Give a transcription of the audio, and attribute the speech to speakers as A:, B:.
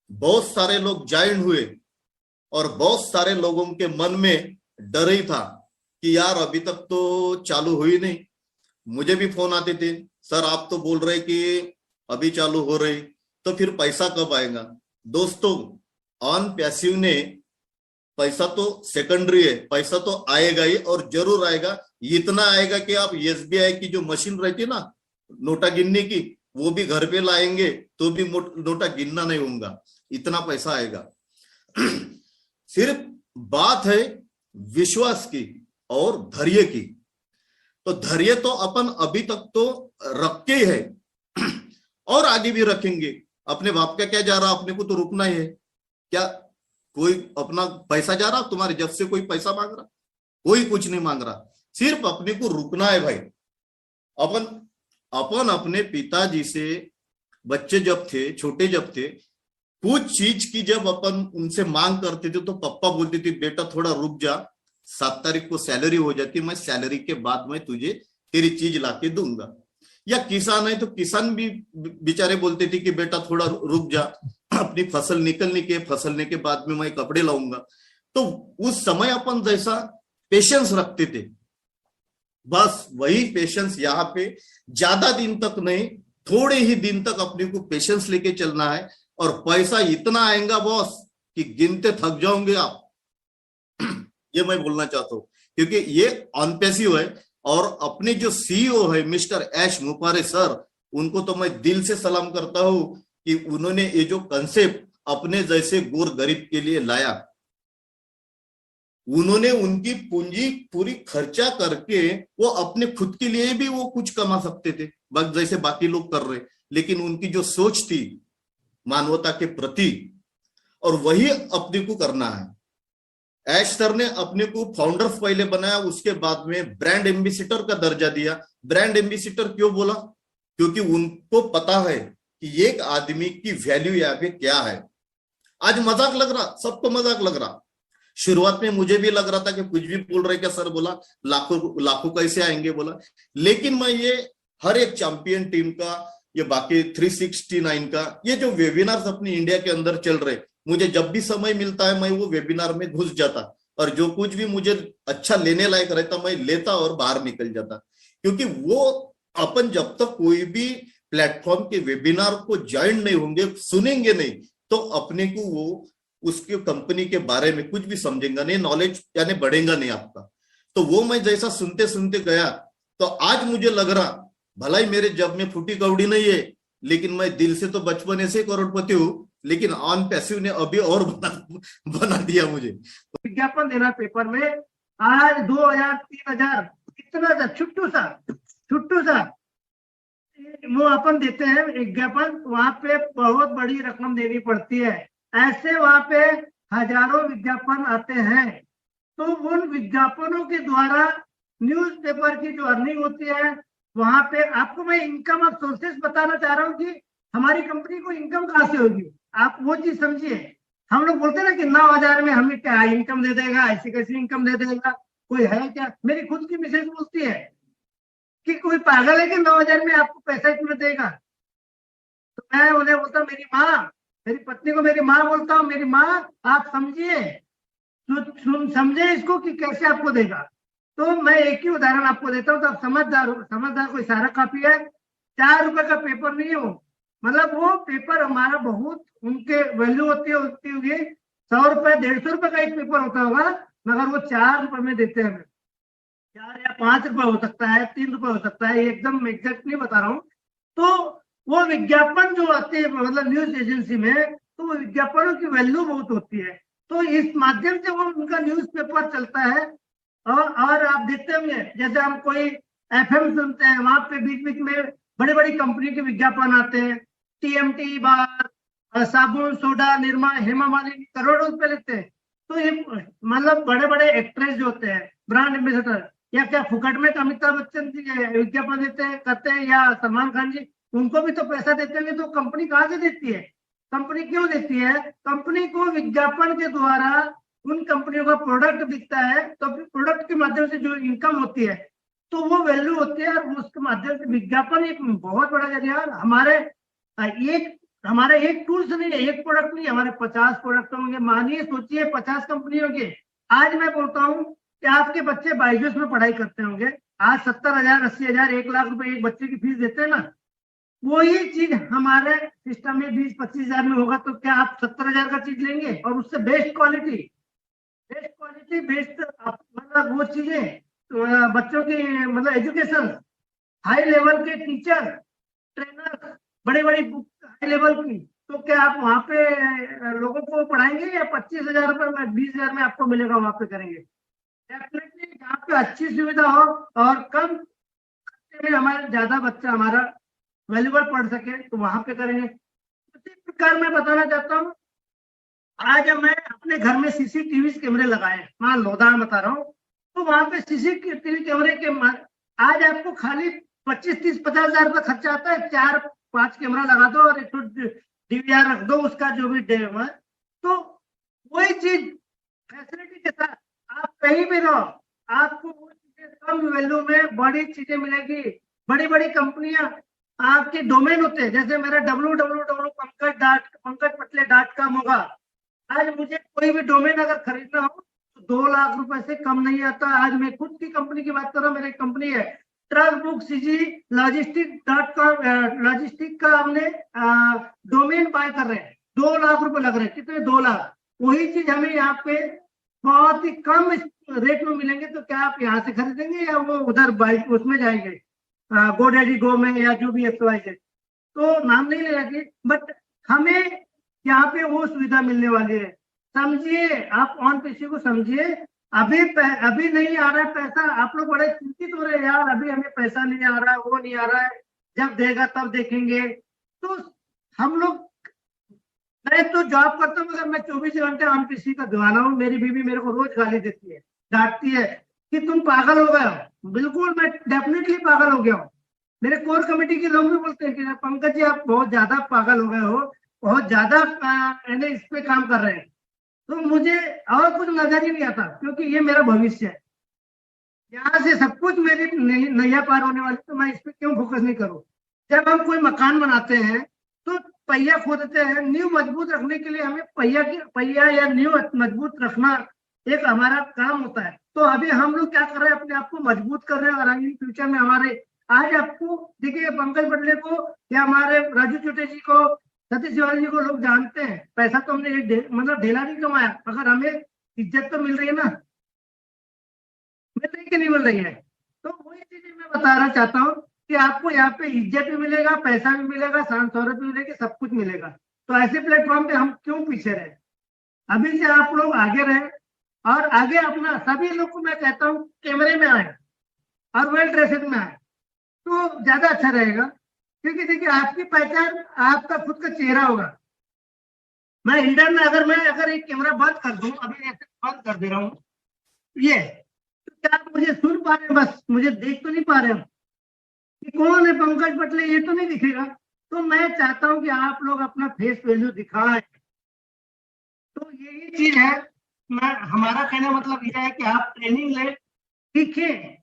A: बहुत सारे लोग ज्वाइन हुए और बहुत सारे लोगों के मन में डर ही था कि यार अभी तक तो चालू हुई नहीं। मुझे भी फोन आते थे, सर आप तो बोल रहे कि अभी चालू हो रही, तो फिर पैसा कब आएगा। दोस्तों, ऑन पैसिव ने पैसा तो सेकेंडरी है, पैसा तो आएगा ही और जरूर आएगा। इतना आएगा कि आप एसबीआई की जो मशीन रहती है ना नोटा गिनने की, वो भी घर पे लाएंगे तो भी नोटा गिनना नहीं होगा, इतना पैसा आएगा। सिर्फ बात है विश्वास की और धैर्य की। तो धैर्य तो अपन अभी तक तो रखे ही है और आगे भी रखेंगे। अपने बाप का क्या जा रहा, अपने को तो रुकना ही है। क्या कोई अपना पैसा जा रहा तुम्हारे जब से कोई पैसा मांग रहा? कोई कुछ नहीं मांग रहा, सिर्फ अपने को रुकना है भाई। अपन अपन अपने पिताजी से बच्चे जब थे, छोटे जब थे, कुछ चीज की जब अपन उनसे मांग करते थे तो पापा बोलते थे बेटा थोड़ा रुक जा, 7 तारीख को सैलरी हो जाती, मैं सैलरी के बाद मैं तुझे तेरी चीज लाके दूंगा। या किसान है तो किसान भी बेचारे बोलते थे कि बेटा थोड़ा रुक जा, अपनी फसल निकलने के बाद में मैं कपड़े लाऊंगा। तो उस समय अपन जैसा पेशेंस रखते थे, बस वही पेशेंस यहाँ पे ज्यादा दिन तक नहीं, थोड़े ही दिन तक अपने को पेशेंस लेके चलना है। और पैसा इतना आएगा बॉस कि गिनते थक जाओगे आप। ये मैं बोलना चाहता हूं, क्योंकि ये अनपेसिव है। और अपने जो सीईओ है मिस्टर एश मुपारे सर, उनको तो मैं दिल से सलाम करता हूं कि उन्होंने ये जो कंसेप्ट अपने जैसे गोर गरीब के लिए लाया। उन्होंने उनकी पूंजी पूरी खर्चा करके वो अपने खुद के लिए भी वो कुछ कमा सकते थे जैसे बाकी लोग कर रहे, लेकिन उनकी जो सोच थी मानवता के प्रति, और वही अपने को करना है। ऐश सर ने अपने को फाउंडर्स पहले बनाया, उसके बाद में ब्रांड एम्बेसडर का दर्जा दिया। ब्रांड एम्बेसडर क्यों बोला? क्योंकि उनको पता है कि एक आदमी की वैल्यू यहाँ पे क्या है। आज मजाक लग रहा, सबको मजाक लग रहा। शुरुआत में मुझे भी लग रहा था कि कुछ भी बोल रहे क्या सर, बोला लाखों कैसे आएंगे बोला। लेकिन मैं ये हर एक चैंपियन टीम का, ये बाकी 369 का, ये जो वेबिनार्स अपनी इंडिया के अंदर चल रहे, मुझे जब भी समय मिलता है मैं वो वेबिनार में घुस जाता, और जो कुछ भी मुझे अच्छा लेने लायक रहता मैं लेता और बाहर निकल जाता। क्योंकि वो अपन जब तक कोई भी प्लेटफॉर्म के वेबिनार को ज्वाइन नहीं होंगे, सुनेंगे नहीं, तो अपने को वो उसके कंपनी के बारे में कुछ भी समझेगा नहीं, नॉलेज यानी बढ़ेगा नहीं आपका। तो वो मैं जैसा सुनते सुनते गया, तो आज मुझे लग रहा भला ही मेरे जब में फूटी कौड़ी नहीं है, लेकिन मैं दिल से तो बचपन से करोड़पति हूं, लेकिन ऑन पैसिव ने अभी और बना दिया मुझे।
B: विज्ञापन देना पेपर में आज 2000 3000 इतना सा छुट्टू सा वो अपन देते हैं विज्ञापन, वहां पे बहुत बड़ी रकम देनी पड़ती है। ऐसे वहां पे हजारों विज्ञापन आते हैं। तो उन विज्ञापनों के द्वारा न्यूज़पेपर की जो अर्निंग होती है, वहां पे आपको मैं इनकम ऑफ सोर्सेस बताना चाह रहा हूँ कि हमारी कंपनी को इनकम कहाँ से होगी। आप वो चीज समझिए। हम लोग बोलते हैं ना कि 9000 में हमें क्या इनकम दे देगा, ऐसी कैसी इनकम दे देगा, कोई है क्या। मेरी खुद की मिसेज पूछती है कि कोई पागल है कि 9000 में आपको पैसा इतना देगा। तो मैं उन्हें बोलता हूँ, मेरी माँ, मेरी पत्नी को मेरी माँ बोलता हूँ, मेरी माँ आप समझिए, समझे इसको कि कैसे आपको देगा। तो मैं एक ही उदाहरण आपको देता हूँ, तो आप समझदार हो। समझदार को इशारा काफी है। 4 रुपए का पेपर नहीं हो, मतलब वो पेपर हमारा बहुत उनके वैल्यू होती है, उसकी होगी 100 रुपए 150 रुपए का एक पेपर होता होगा, मगर वो 4 रुपए में देते हैं। 4 या 5 रुपए हो सकता है, 3 रुपए हो सकता है, एकदम एग्जैक्ट नहीं बता रहा हूँ। तो वो विज्ञापन जो आते हैं मतलब न्यूज एजेंसी में, तो वो विज्ञापनों की वैल्यू बहुत होती है। तो इस माध्यम से वो उनका न्यूज़पेपर चलता है। और आप देखते होंगे जैसे हम कोई एफएम सुनते हैं, वहां पे बीच बीच में बड़ी बड़ी कंपनी के विज्ञापन आते हैं। टीएमटी बार, साबुन, सोडा, निरमा, हेमा मालिनी, करोड़ों रुपए लेते हैं। तो ये मतलब बड़े बड़े एक्ट्रेस जो होते हैं, ब्रांड एम्बेसडर, या क्या फुकट में अमिताभ बच्चन जी विज्ञापन देते हैं करते हैं, या सलमान खान जी, उनको भी तो पैसा देते हैं। तो कंपनी कहाँ से देती है? कंपनी क्यों देती है? कंपनी को विज्ञापन के द्वारा उन कंपनियों का प्रोडक्ट बिकता है, तो प्रोडक्ट के माध्यम से जो इनकम होती है, तो वो वैल्यू होती है। और उसके माध्यम से विज्ञापन एक बहुत बड़ा जरिया। हमारे एक हमारे एक टूल्स नहीं है, एक प्रोडक्ट नहीं, हमारे 50 प्रोडक्ट होंगे। मानिए, सोचिए 50 कंपनियों के। आज मैं बोलता हूँ कि आपके बच्चे बायजूस में पढ़ाई करते होंगे, आज 70,000, 80,000, 1 लाख रुपए एक बच्चे की फीस देते हैं ना। वही चीज हमारे सिस्टम में 20-25 हजार में होगा, तो क्या आप 70,000 का चीज लेंगे? और उससे बेस्ट क्वालिटी, बेस्ट मतलब वो चीजें, बच्चों की मतलब एजुकेशन, हाई लेवल के टीचर, ट्रेनर, बड़ी बड़ी बुक हाई लेवल की, तो क्या आप वहां पे लोगों को पढ़ाएंगे या 25,000 रुपए में, 20,000 में आपको मिलेगा वहां पे करेंगे? डेफिनेटली जहाँ पे अच्छी सुविधा हो और कम खर्चे में हमारे ज्यादा बच्चा हमारा वैल्यूबल पढ़ सके, तो वहां पे करेंगे। इसी प्रकार मैं बताना चाहता हूँ, आज मैं अपने घर में सीसीटीवी कैमरे लगाए, मान लो उदाहरण बता रहा हूँ, तो वहां पे सीसीटीवी कैमरे के आज आपको खाली 25-30-50 हजार रुपये खर्चा आता है। 4-5 कैमरा लगा दो और एक डीवीआर रख दो, उसका जो भी डेम है, तो वही चीज फैसिलिटी के साथ आप कहीं भी रहो, आपको वो चीजें कम वैल्यू में बड़ी चीजें मिलेगी। बड़ी बड़ी कंपनियां आपके डोमेन होते हैं, जैसे मेरा www.pankaj.com होगा। आज मुझे कोई भी डोमेन अगर खरीदना हो तो 2 लाख रुपए से कम नहीं आता। आज मैं खुद की कंपनी की बात कर रहा हूँ, मेरी कंपनी है ट्रक बुक सीजी लॉजिस्टिक.com, लॉजिस्टिक का हमने डोमेन बाय कर रहे हैं, 2 लाख रुपए लग रहे हैं। कितने? 2 लाख। वही चीज हमें यहाँ पे बहुत ही कम रेट में मिलेंगे, तो क्या आप यहाँ से खरीदेंगे या वो उधर बाइक उसमें जाएंगे, गोडैडी गो में, या जो भी XYZ, तो नाम नहीं लेना चाहिए, बट हमें यहाँ पे वो सुविधा मिलने वाली है। समझिए, आप ऑन पीसी को समझिए। अभी नहीं आ रहा है पैसा, आप लोग बड़े चिंतित हो रहे हैं, यार अभी हमें पैसा नहीं आ रहा है, वो नहीं आ रहा है, जब देगा तब देखेंगे। तो हम लोग, मैं तो जॉब करता हूँ मगर मैं 24 घंटे ऑन पीसी का दीवाना हूँ। मेरी बीवी मेरे को रोज गाली देती है, डांटती है कि तुम पागल हो गए हो। बिल्कुल, मैं डेफिनेटली पागल हो गया हूँ। मेरे कोर कमेटी के लोग भी बोलते हैं कि पंकज जी आप बहुत ज्यादा पागल हो गए हो, बहुत ज्यादा इस पे काम कर रहे हैं। तो मुझे और कुछ नजर ही नहीं आता, क्योंकि ये मेरा भविष्य है, यहाँ से सब कुछ मेरी नैया पार होने वाली, तो मैं इस पे क्यों फोकस नहीं करूँ? जब हम कोई मकान बनाते हैं तो पहिया खोदते हैं, नींव मजबूत रखने के लिए हमें पहिया या नींव मजबूत रखना एक हमारा काम होता है। तो अभी हम लोग क्या कर रहे हैं, अपने आप को मजबूत कर रहे हैं, और इन फ्यूचर में हमारे, आज आपको देखिए पंकज बटले को या हमारे राजू चोटे जी को, सतीश तिवारी जी को लोग जानते हैं। पैसा तो हमने मतलब ढेला नहीं कमाया, मगर हमें इज्जत तो मिल रही है ना, मिल रही कि नहीं मिल रही है? तो वही चीजें मैं बताना चाहता हूँ कि आपको यहाँ पे इज्जत भी मिलेगा, पैसा भी मिलेगा, शान शौहरत भी मिलेगी, सब कुछ मिलेगा। तो ऐसे प्लेटफॉर्म पे हम क्यों पीछे रहे? अभी से आप लोग आगे रहे, और आगे अपना, सभी लोग को मैं कहता हूँ कैमरे में आए और वेल ड्रेसेड में आए, तो ज्यादा अच्छा रहेगा। क्योंकि देखिए, आपकी पहचान आपका खुद का चेहरा होगा। मैं इंडिया में अगर एक कैमरा बंद कर दूं, अभी ऐसे बंद कर दे रहा हूँ ये, तो क्या आप मुझे सुन पा रहे हैं? बस मुझे देख तो नहीं पा रहे हो कि कौन है पंकज बटले, ये तो नहीं दिखेगा। तो मैं चाहता हूं कि आप लोग अपना फेस वैल्यू दिखाएं। तो यही चीज है, मैं हमारा कहना मतलब यह है कि आप ट्रेनिंग ले, सीखें,